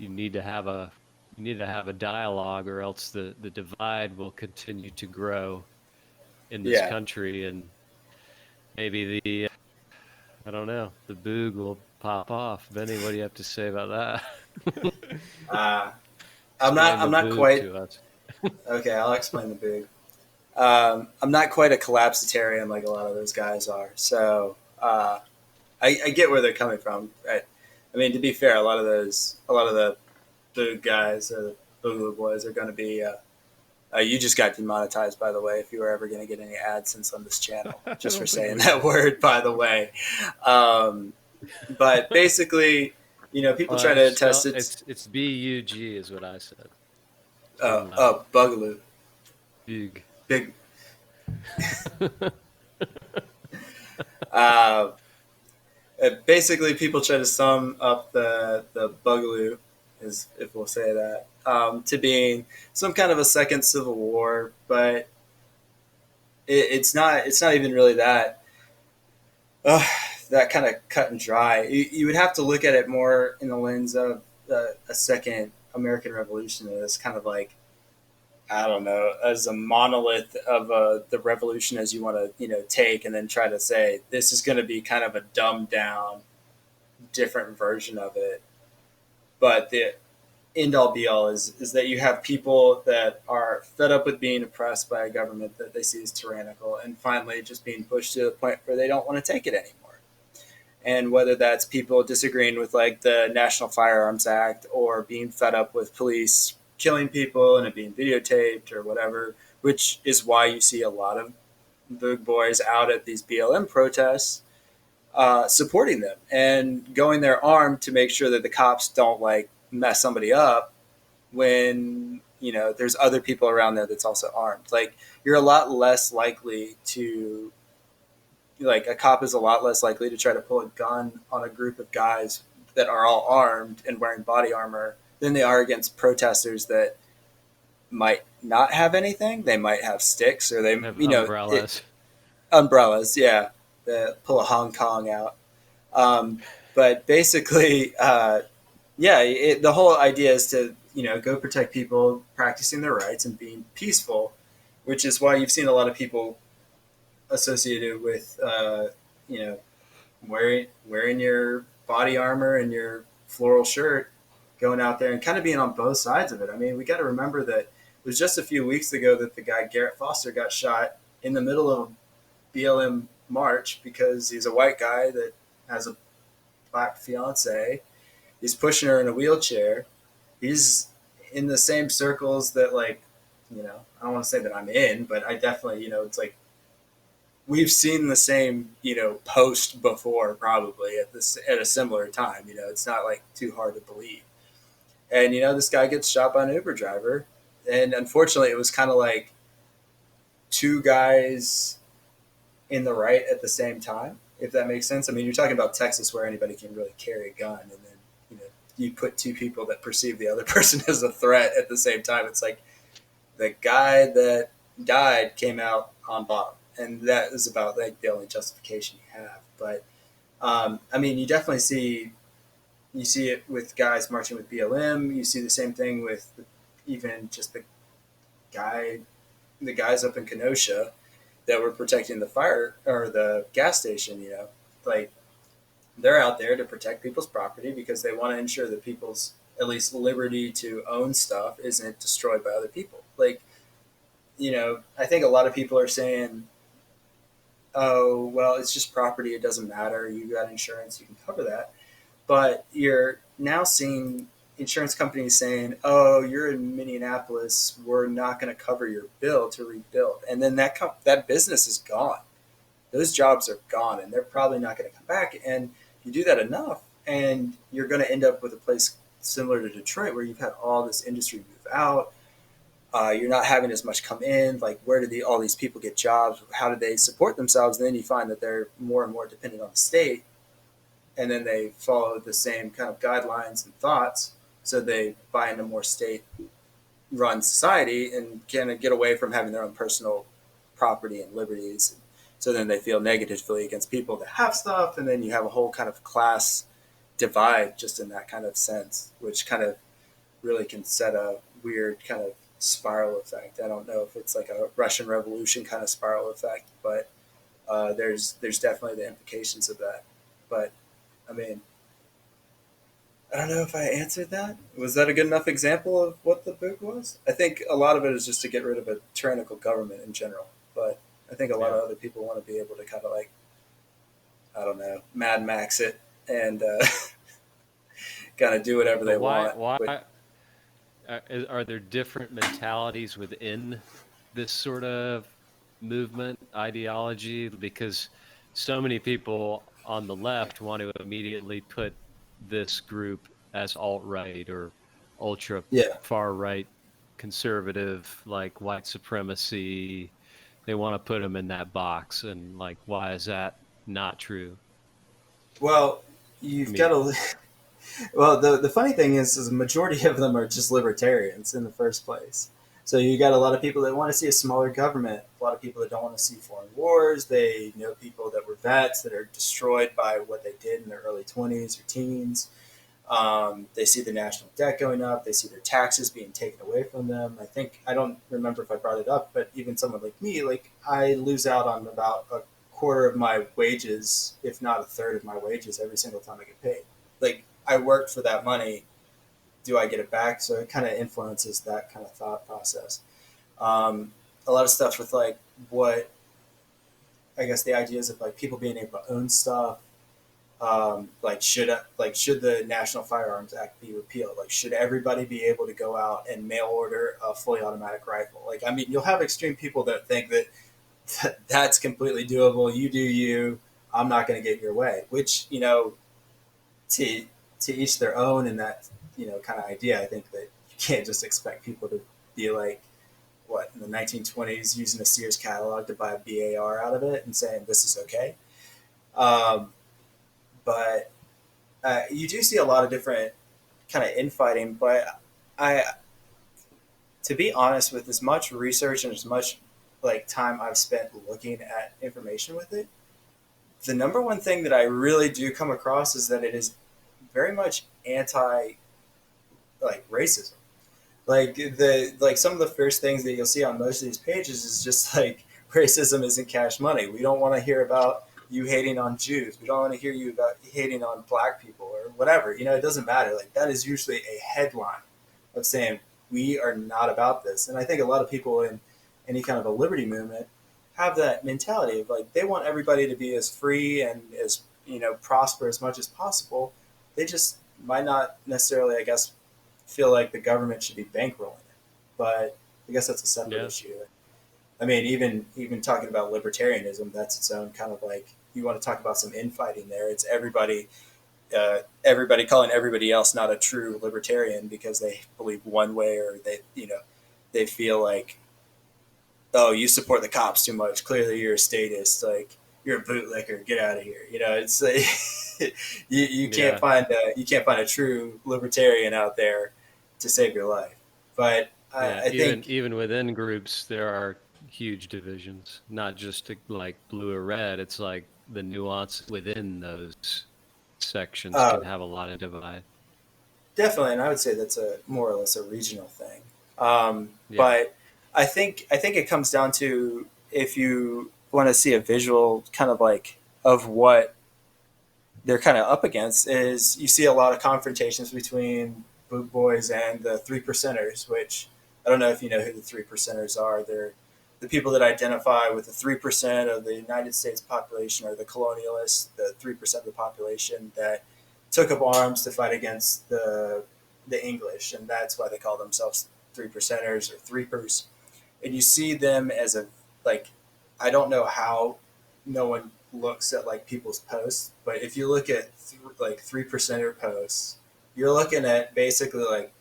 you need to have a dialogue, or else the divide will continue to grow in this Yeah. country, and maybe the I don't know, the boog will pop off. Benny, what do you have to say about that? Uh, Explain I'm the not boog quite to us. okay. I'll explain the big. I'm not quite a collapsitarian like a lot of those guys are. So I get where they're coming from. Right? I mean, to be fair, a lot of the boog guys or the Boogaloo boys are going to be. You just got demonetized, by the way, if you were ever going to get any AdSense on this channel, I just for don't think saying we that will. word, by the way. Um, but basically, people try to test it. It's BUG is what I said. I'm Bugaloo. big. Big. Uh, Basically, people try to sum up the Bugaloo, is if we'll say that, to being some kind of a second civil war, but it's not. It's not even really that. Uh, that kind of cut and dry. You would have to look at it more in the lens of a second American Revolution as kind of like, I don't know, as a monolith of the revolution as you want to take, and then try to say this is going to be kind of a dumbed down, different version of it. But the end all be all is that you have people that are fed up with being oppressed by a government that they see as tyrannical, and finally just being pushed to the point where they don't want to take it anymore. And whether that's people disagreeing with like the National Firearms Act, or being fed up with police killing people and it being videotaped or whatever, which is why you see a lot of Boog boys out at these BLM protests, supporting them and going there armed to make sure that the cops don't like mess somebody up when there's other people around there that's also armed. Like, you're a lot less likely to, like, a cop is a lot less likely to try to pull a gun on a group of guys that are all armed and wearing body armor than they are against protesters that might not have anything. They might have sticks, or they, Have umbrellas. umbrellas, yeah, that pull a Hong Kong out. But basically, yeah, the whole idea is to go protect people practicing their rights and being peaceful, which is why you've seen a lot of people associated with you know wearing your body armor and your floral shirt, going out there and kind of being on both sides of it. I mean, we got to remember that it was just a few weeks ago that the guy Garrett Foster got shot in the middle of a BLM march because he's a white guy that has a black fiance. He's pushing her in a wheelchair. He's in the same circles that, like, I don't want to say that I'm in, but I definitely, it's like we've seen the same, post before, probably at a similar time. It's not like too hard to believe. And this guy gets shot by an Uber driver, and unfortunately, it was kind of like two guys in the right at the same time, if that makes sense. I mean, you're talking about Texas, where anybody can really carry a gun, and then you put two people that perceive the other person as a threat at the same time. It's like the guy that died came out on bottom, and that is about like the only justification you have. But I mean, you see it with guys marching with BLM. You see the same thing with even just the guys up in Kenosha that were protecting the fire or the gas station. Like, they're out there to protect people's property because they want to ensure that people's at least liberty to own stuff isn't destroyed by other people. Like, I think a lot of people are saying, oh, well, it's just property. It doesn't matter. You got insurance. You can cover that. But you're now seeing insurance companies saying, oh, you're in Minneapolis. We're not going to cover your bill to rebuild. And then that business is gone. Those jobs are gone, and they're probably not going to come back. And you do that enough, and you're going to end up with a place similar to Detroit, where you've had all this industry move out. You're not having as much come in. Like, where do all these people get jobs? How do they support themselves? And then you find that they're more and more dependent on the state, and then they follow the same kind of guidelines and thoughts. So they buy into more state-run society and kind of get away from having their own personal property and liberties. So then they feel negatively against people that have stuff, and then you have a whole kind of class divide just in that kind of sense, which kind of really can set a weird kind of spiral effect. I don't know if it's like a Russian Revolution kind of spiral effect, but there's definitely the implications of that. But I mean, I don't know if I answered that. Was that a good enough example of what the book was? I think a lot of it is just to get rid of a tyrannical government in general. But I think a lot of other people want to be able to kind of like, I don't know, Mad Max it and kind of do whatever But they why want. why With, are there different mentalities within this sort of movement ideology? Because so many people on the left want to immediately put this group as alt-right or ultra yeah. far right conservative, like white supremacy. They want to put them in that box, and like, why is that not true? Well, I you've got mean, to. Well, the funny thing is the majority of them are just libertarians in the first place. So you got a lot of people that want to see a smaller government, a lot of people that don't want to see foreign wars. They know people that were vets that are destroyed by what they did in their early 20s or teens. They see the national debt going up. They see their taxes being taken away from them. I don't remember if I brought it up, but even someone like me, like I lose out on about a quarter of my wages, if not a third of my wages, every single time I get paid. Like I worked for that money. Do I get it back? So it kind of influences that kind of thought process. A lot of stuff with like what I guess the ideas of like people being able to own stuff, should the National Firearms Act be repealed? Like, should everybody be able to go out and mail order a fully automatic rifle? Like, I mean, you'll have extreme people that think that that's completely doable. You do you. I'm not going to get your way. Which to to each their own, and that kind of idea. I think that you can't just expect people to be like what in the 1920s using a Sears catalog to buy a BAR out of it and saying this is okay. Um, but you do see a lot of different kind of infighting. But I, to be honest, with as much research and as much like time I've spent looking at information with it, the number one thing that I really do come across is that it is very much anti like racism. Like some of the first things that you'll see on most of these pages is just like racism isn't cash money. We don't want to hear about you hating on Jews. We don't want to hear you about hating on black people or whatever. It doesn't matter. Like that is usually a headline of saying we are not about this. And I think a lot of people in any kind of a liberty movement have that mentality of like they want everybody to be as free and as prosper as much as possible. They just might not necessarily, I guess, feel like the government should be bankrolling it. But I guess that's a separate yeah, issue. I mean, even talking about libertarianism, that's its own kind of like you want to talk about some infighting there. It's everybody calling everybody else not a true libertarian because they believe one way or they feel like, oh, you support the cops too much. Clearly, you're a statist. Like you're a bootlicker. Get out of here. It's like you can't yeah. find a true libertarian out there to save your life. But Yeah, I even think even within groups, there are huge divisions, not just to, like blue or red. It's like the nuance within those sections uh, can have a lot of divide. definitely, and I would say that's a more or less a regional thing. Yeah, But I think it comes down to if you want to see a visual kind of like of what they're kind of up against is you see a lot of confrontations between Boot Boys and the Three Percenters, which I don't know if you know who the Three Percenters are. They're the people that identify with the 3% of the United States population, or the colonialists, the 3% of the population that took up arms to fight against the English, and that's why they call themselves Three Percenters or Threepers. And you see them as a like, I don't know how no one looks at like people's posts, but if you look at like 3% posts, you're looking at basically like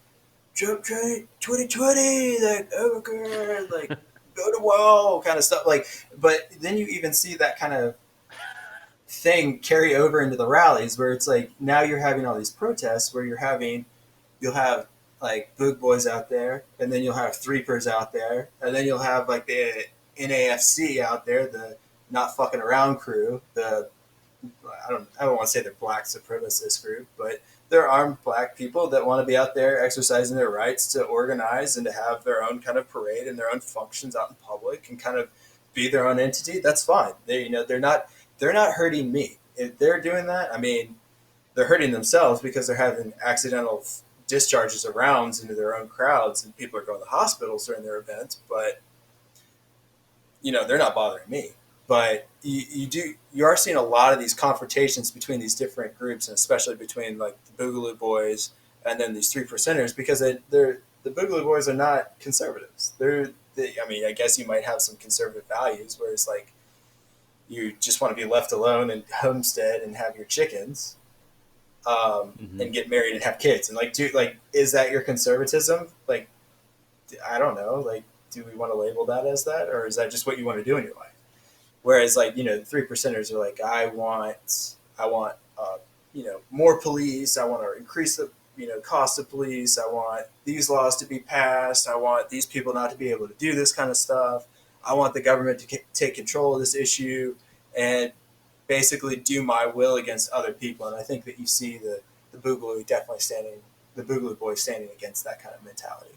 Trump trade 2020, like oh god, like go to wall kind of stuff. Like, but then you even see that kind of thing carry over into the rallies where it's like now you're having all these protests where you'll have like Boog Boys out there, and then you'll have Threepers out there, and then you'll have like the NAFC out there, the not fucking around crew, the I don't want to say the black supremacist group, but there are black people that want to be out there exercising their rights to organize and to have their own kind of parade and their own functions out in public and kind of be their own entity. That's fine. They, they're not hurting me. If they're doing that, I mean, they're hurting themselves because they're having accidental discharges of rounds into their own crowds and people are going to hospitals during their events. But they're not bothering me. But you are seeing a lot of these confrontations between these different groups, and especially between like the Boogaloo Boys and then these 3%ers, because the Boogaloo Boys are not conservatives. I mean, I guess you might have some conservative values, whereas like you just want to be left alone and homestead and have your chickens, and get married and have kids, and is that your conservatism? Like, I don't know. Like, do we want to label that as that, or is that just what you want to do in your life? Whereas, like, the 3%ers are like, I want, more police. I want to increase the, cost of police. I want these laws to be passed. I want these people not to be able to do this kind of stuff. I want the government to take control of this issue and basically do my will against other people. And I think that you see the Boogaloo Boys standing against that kind of mentality.